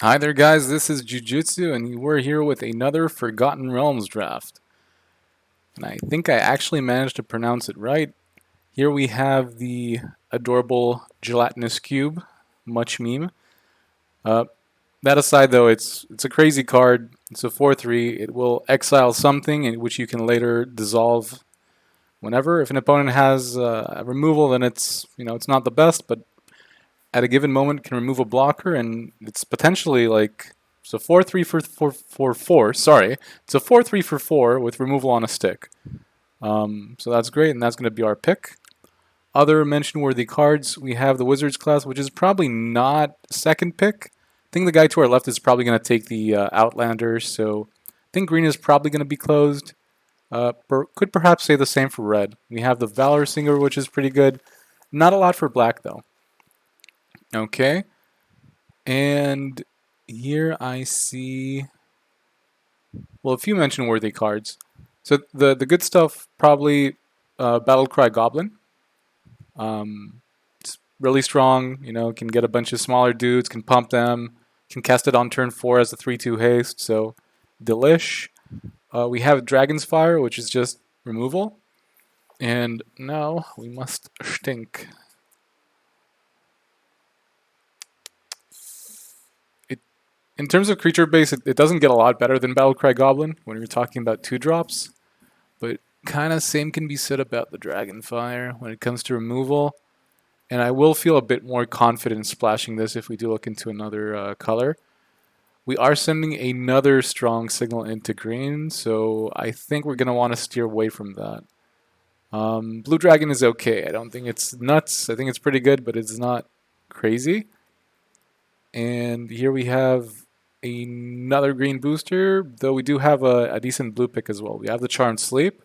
Hi there guys, this is Jujutsu and we're here with another Forgotten Realms draft. And I think I actually managed to pronounce it right. Here we have the adorable gelatinous cube, much meme. Uh, that aside though, it's a crazy card. It's a 4/3. It will exile something in which you can later dissolve whenever. If an opponent has a removal, then it's not the best, but at a given moment can remove a blocker, and it's potentially like so 4/3 for 4. Sorry, it's a 4/3 for 4 with removal on a stick. So that's great, and that's going to be our pick. Other mention-worthy cards, we have the Wizards class, which is probably not second pick. I think the guy to our left is probably going to take the Outlander, so I think green is probably going to be closed. Could perhaps say the same for red. We have the Valor Singer, which is pretty good. Not a lot for black, though. Okay. And here I see, well, a few mention-worthy cards. So the good stuff, probably Battlecry Goblin. It's really strong, can get a bunch of smaller dudes, can pump them, can cast it on turn 4 as a 3/2 haste, so delish. We have Dragon's Fire, which is just removal. And now we must stink. In terms of creature base, it doesn't get a lot better than Battlecry Goblin when you're talking about 2-drops, but kind of same can be said about the Dragonfire when it comes to removal. And I will feel a bit more confident splashing this if we do look into another color. We are sending another strong signal into green, so I think we're going to want to steer away from that. Blue Dragon is okay. I don't think it's nuts. I think it's pretty good, but it's not crazy. And here we have another green booster, though we do have a decent blue pick as well. We have the Charmed Sleep,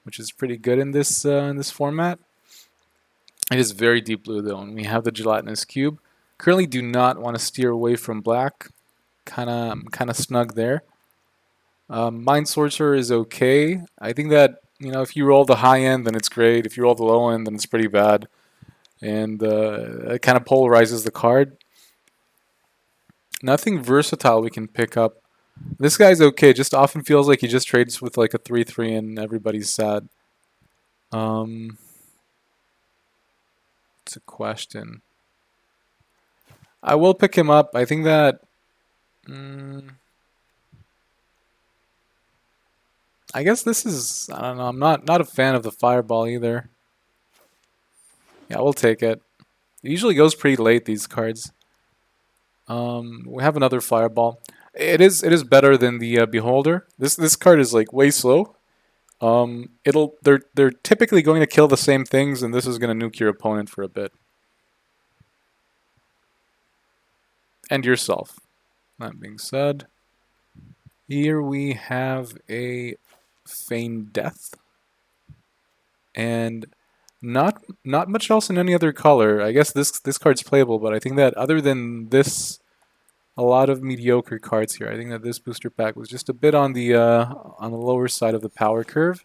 which is pretty good in this format. It is very deep blue though, and we have the Gelatinous Cube. Currently do not want to steer away from black. Kind of snug there. Mind Sorcerer is okay. I think that if you roll the high end, then it's great. If you roll the low end, then it's pretty bad, and it kind of polarizes the card. Nothing versatile we can pick up. This guy's okay. Just often feels like he just trades with like a 3/3 and everybody's sad. It's a question. I will pick him up. I think that. I guess this is. I don't know. I'm not a fan of the Fireball either. Yeah, we'll take it. It usually goes pretty late, these cards. We have another Fireball. It is better than the Beholder. This card is like way slow. They're typically going to kill the same things, and this is going to nuke your opponent for a bit. And yourself. That being said, here we have a Feigned Death. And not much else in any other color. I guess this card's playable, but I think that other than this, a lot of mediocre cards here. I think that this booster pack was just a bit on the lower side of the power curve.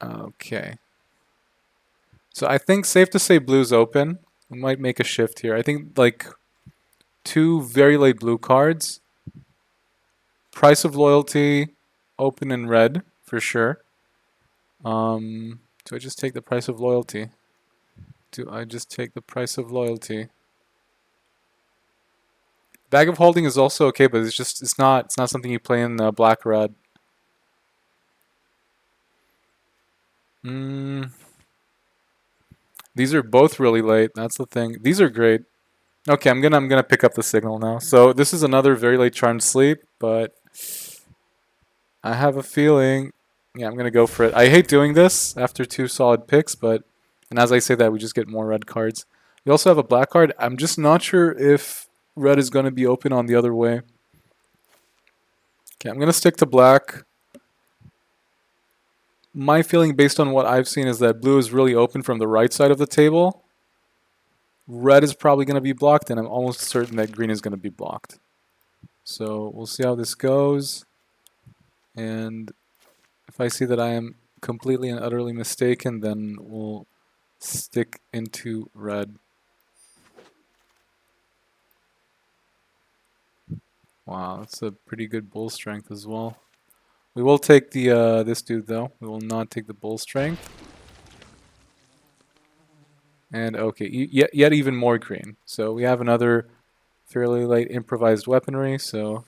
Okay. So I think safe to say blue's open. We might make a shift here. I think like 2 very late blue cards. Price of Loyalty, open in red for sure. Do I just take the Price of Loyalty? Do I just take the Price of Loyalty? Bag of Holding is also okay, but it's not something you play in black red. These are both really late. That's the thing. These are great. Okay, I'm gonna pick up the signal now. So this is another very late Charmed Sleep, but I have a feeling. Yeah, I'm gonna go for it. I hate doing this after 2 solid picks, and as I say that, we just get more red cards. We also have a black card. I'm just not sure if red is gonna be open on the other way. Okay, I'm gonna stick to black. My feeling based on what I've seen is that blue is really open from the right side of the table. Red is probably going to be blocked, and I'm almost certain that green is going to be blocked. So we'll see how this goes. And if I see that I am completely and utterly mistaken, then we'll stick into red. Wow, that's a pretty good bull strength as well. We will take the this dude though. We will not take the bull strength. And okay, yet even more green. So we have another fairly light improvised weaponry. So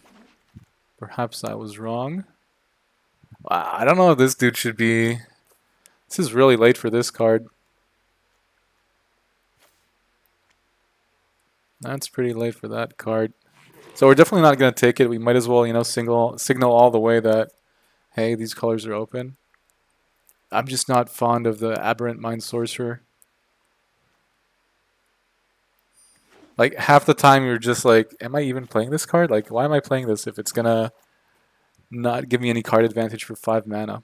perhaps I was wrong. Wow, I don't know if this dude should be. This is really late for this card. That's pretty late for that card. So we're definitely not going to take it. We might as well, signal all the way that, hey, these colors are open. I'm just not fond of the Aberrant Mind Sorcerer. Like, half the time you're just like, am I even playing this card? Like, why am I playing this if it's going to not give me any card advantage for 5 mana?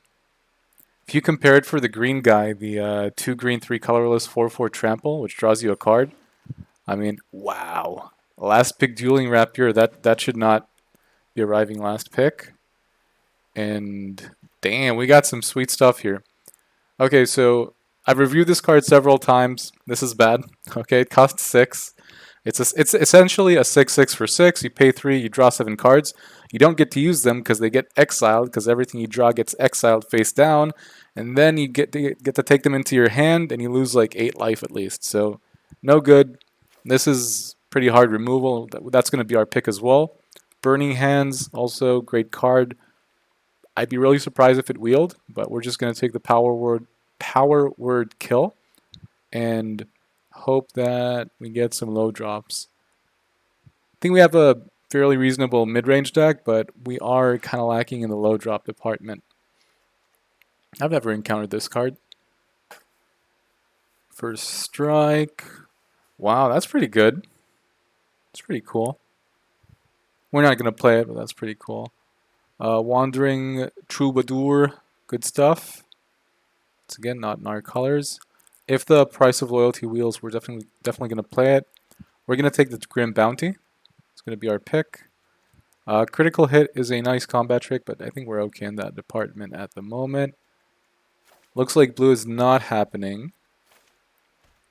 If you compare it for the green guy, the 2 green, 3 colorless, 4/4 trample, which draws you a card, I mean, wow. Last pick Dueling Rapier, that should not be arriving last pick. And damn, we got some sweet stuff here. Okay, so I've reviewed this card several times. This is bad. Okay, it costs 6. It's essentially a 6/6 for 6. You pay 3, you draw 7 cards. You don't get to use them because they get exiled because everything you draw gets exiled face down, and then you get to take them into your hand and you lose like 8 life at least. So no good. This is pretty hard removal. That's going to be our pick as well. Burning Hands, also great card. I'd be really surprised if it wheeled, but we're just going to take the power word kill and hope that we get some low drops. I think we have a fairly reasonable mid-range deck, but we are kind of lacking in the low drop department. I've never encountered this card. First strike. Wow, that's pretty good. It's pretty cool. We're not going to play it, but that's pretty cool. Wandering Troubadour, good stuff. It's again not in our colors. If the price of loyalty wheels, we're definitely going to play it. We're going to take the Grim Bounty. It's going to be our pick. Critical hit is a nice combat trick, but I think we're okay in that department at the moment. Looks like blue is not happening.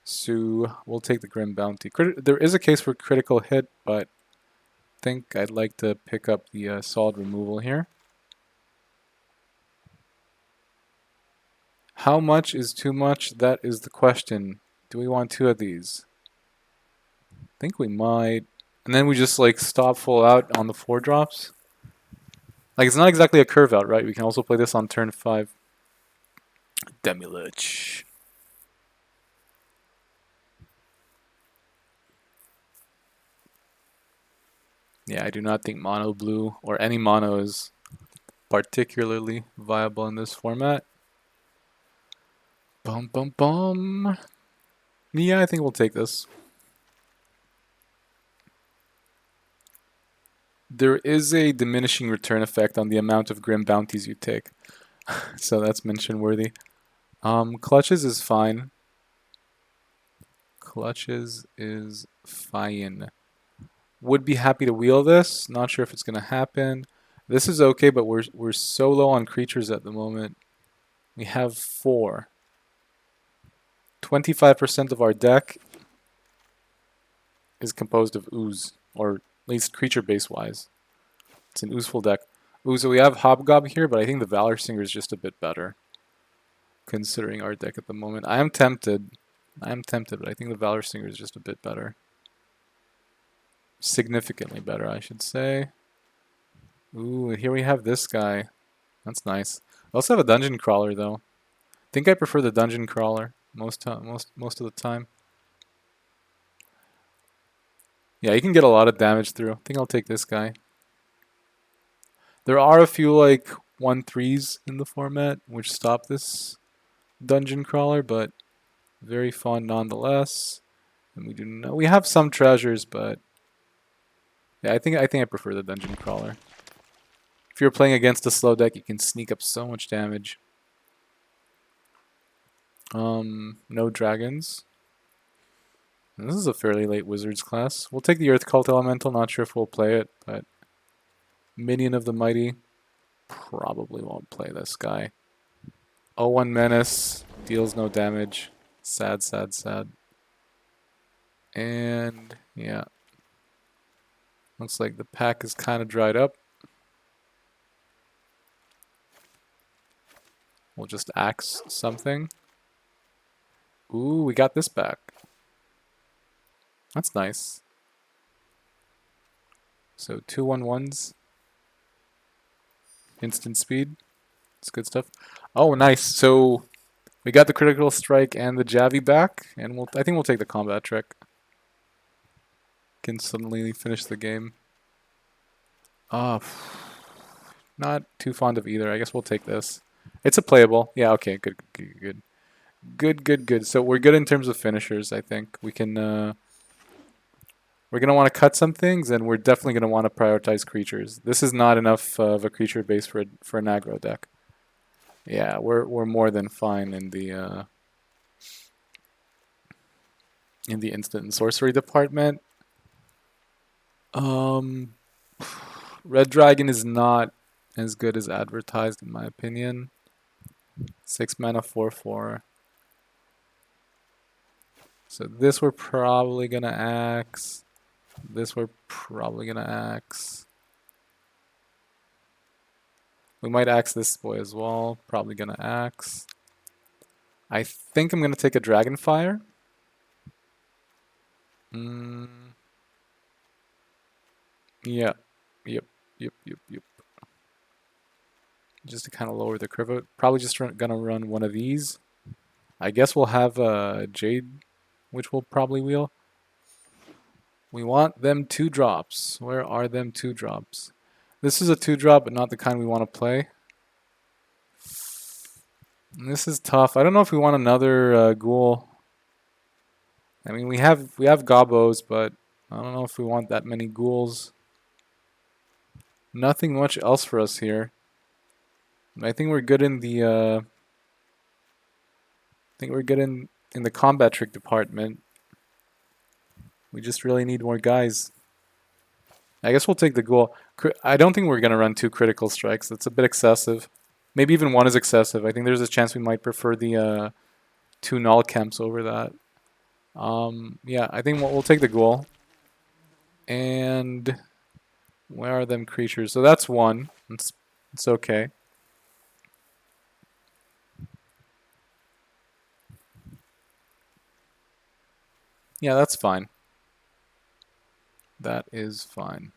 So we'll take the Grim Bounty. There is a case for critical hit, but I think I'd like to pick up the solid removal here. How much is too much? That is the question. Do we want 2 of these? I think we might. And then we just like stop full out on the 4 drops. Like it's not exactly a curve out, right? We can also play this on turn 5. Demilich. Yeah, I do not think mono blue or any mono is particularly viable in this format. Bum bum bum. Yeah, I think we'll take this. There is a diminishing return effect on the amount of Grim Bounties you take. So that's mention worthy. Clutches is fine. Clutches is fine. Would be happy to wheel this. Not sure if it's going to happen. This is okay, but we're so low on creatures at the moment. We have 4. 25% of our deck is composed of ooze, or at least creature base wise. It's an oozeful deck. Ooh, so we have Hobgob here, but I think the Valor Singer is just a bit better, considering our deck at the moment. I am tempted, but I think the Valor Singer is just a bit better. Significantly better, I should say. Ooh, here we have this guy. That's nice. I also have a Dungeon Crawler, though. I think I prefer the Dungeon Crawler most of the time. Yeah, you can get a lot of damage through. I think I'll take this guy. There are a few like 1/3s in the format which stop this Dungeon Crawler, but very fun nonetheless. And we have some treasures, but yeah, I think I prefer the Dungeon Crawler. If you're playing against a slow deck, you can sneak up so much damage. No dragons. And this is a fairly late Wizards class. We'll take the Earth Cult Elemental. Not sure if we'll play it, but Minion of the Mighty. Probably won't play this guy. 0/1 Menace. Deals no damage. Sad, sad, sad. And yeah. Looks like the pack is kind of dried up. We'll just axe something. Ooh, we got this back. That's nice. So 2/1/1s. Instant speed. It's good stuff. Oh, nice. So we got the critical strike and the Javi back, and I think we'll take the combat trick. Can suddenly finish the game. Not too fond of either. I guess we'll take this. It's a playable. Yeah, okay, good, good, good. Good, good, good. So we're good in terms of finishers, I think. We can we're gonna want to cut some things, and we're definitely gonna want to prioritize creatures. This is not enough of a creature base for an aggro deck. Yeah, we're more than fine in the instant and sorcery department. Red Dragon is not as good as advertised in my opinion. 6 mana 4/4. So this we're probably gonna axe. This we're probably gonna axe. We might axe this boy as well. Probably gonna axe. I think I'm gonna take a Dragonfire. Yeah. Yep. Just to kind of lower the curve out. Probably just gonna run one of these. I guess we'll have a Jade, which we'll probably wheel. We want them 2-drops. Where are them 2-drops? This is a 2-drop, but not the kind we want to play. And this is tough. I don't know if we want another ghoul. I mean, we have gobos, but I don't know if we want that many ghouls. Nothing much else for us here. I think we're good in the in the combat trick department. We just really need more guys. I guess we'll take the ghoul. I don't think we're gonna run 2 critical strikes. That's a bit excessive. Maybe even 1 is excessive. I think there's a chance we might prefer the 2 null camps over that. Yeah, I think we'll take the ghoul. And where are them creatures? So that's 1. It's okay. Yeah, that's fine. That is fine.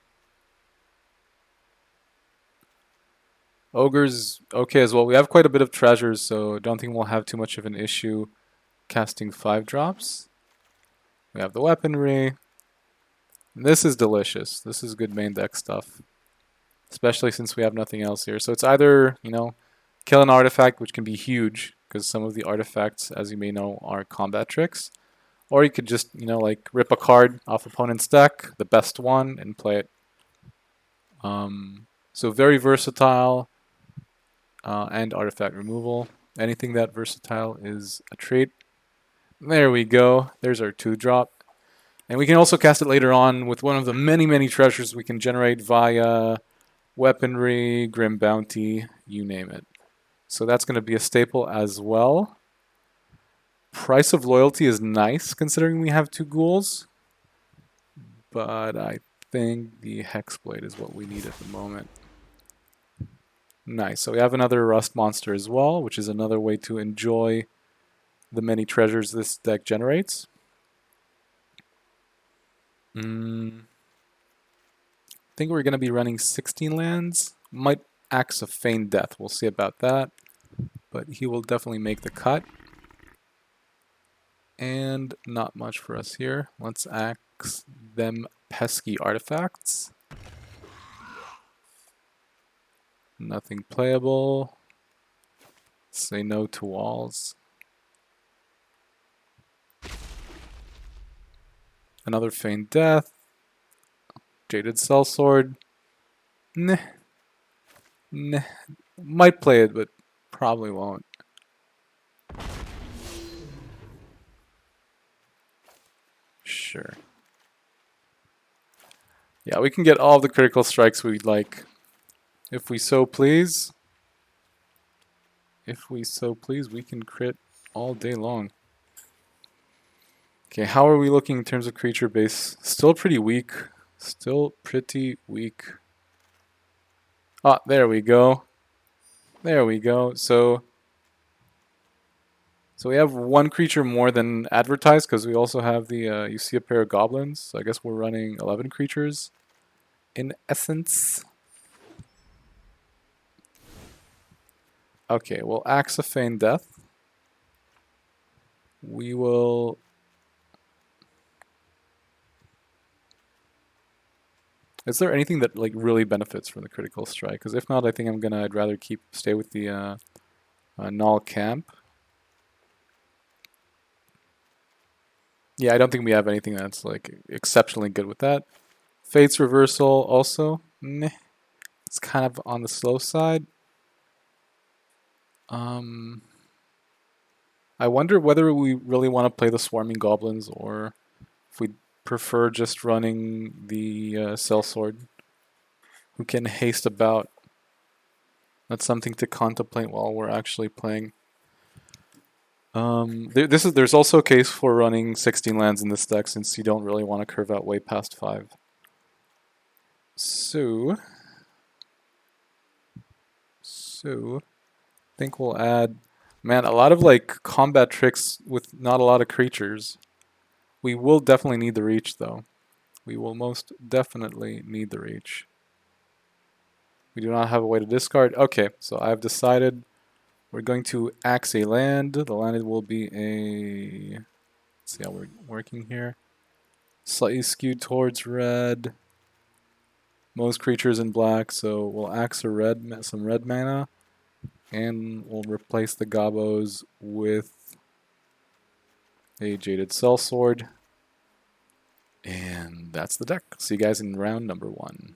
Ogre's okay as well. We have quite a bit of treasures, so I don't think we'll have too much of an issue casting 5-drops. We have the weaponry. This is delicious. This is good main deck stuff. Especially since we have nothing else here. So it's either, kill an artifact, which can be huge, because some of the artifacts, as you may know, are combat tricks. Or you could just, like rip a card off opponent's deck, the best one, and play it. So very versatile, and artifact removal. Anything that versatile is a trait. There we go. There's our 2-drop. And we can also cast it later on with one of the many, many treasures we can generate via weaponry, Grim Bounty, you name it. So that's going to be a staple as well. Price of Loyalty is nice considering we have 2 ghouls. But I think the Hexblade is what we need at the moment. Nice. So we have another Rust monster as well, which is another way to enjoy the many treasures this deck generates. I think we're going to be running 16 lands. Might axe a Feigned Death. We'll see about that. But he will definitely make the cut. And not much for us here. Let's axe them pesky artifacts. Nothing playable. Say no to walls. Another Feigned Death. Jaded Sellsword. Nah. Might play it, but probably won't. Sure. Yeah, we can get all the critical strikes we'd like. If we so please. If we so please, we can crit all day long. Okay, how are we looking in terms of creature base? Still pretty weak. Still pretty weak. Ah, there we go. There we go. So we have one creature more than advertised because we also have the, you see a pair of goblins. So I guess we're running 11 creatures in essence. Okay, we'll Axe of Feign Death. We will... Is there anything that like really benefits from the critical strike? Because if not, I think I'd rather stay with the Null Camp. Yeah, I don't think we have anything that's like exceptionally good with that. Fate's Reversal also, meh. It's kind of on the slow side. I wonder whether we really want to play the Swarming Goblins or if we prefer just running the Sellsword, who can haste about. That's something to contemplate while we're actually playing. There's also a case for running 16 lands in this deck since you don't really want to curve out way past 5. So I think we'll add, man, a lot of like combat tricks with not a lot of creatures. We will definitely need the reach though. We will most definitely need the reach. We do not have a way to discard. Okay, so I've decided we're going to axe a land. The land will be a... Let's see how we're working here. Slightly skewed towards red. Most creatures in black, so we'll axe some red mana. And we'll replace the Gobos with a Jaded Sellsword. And that's the deck. See you guys in round number 1.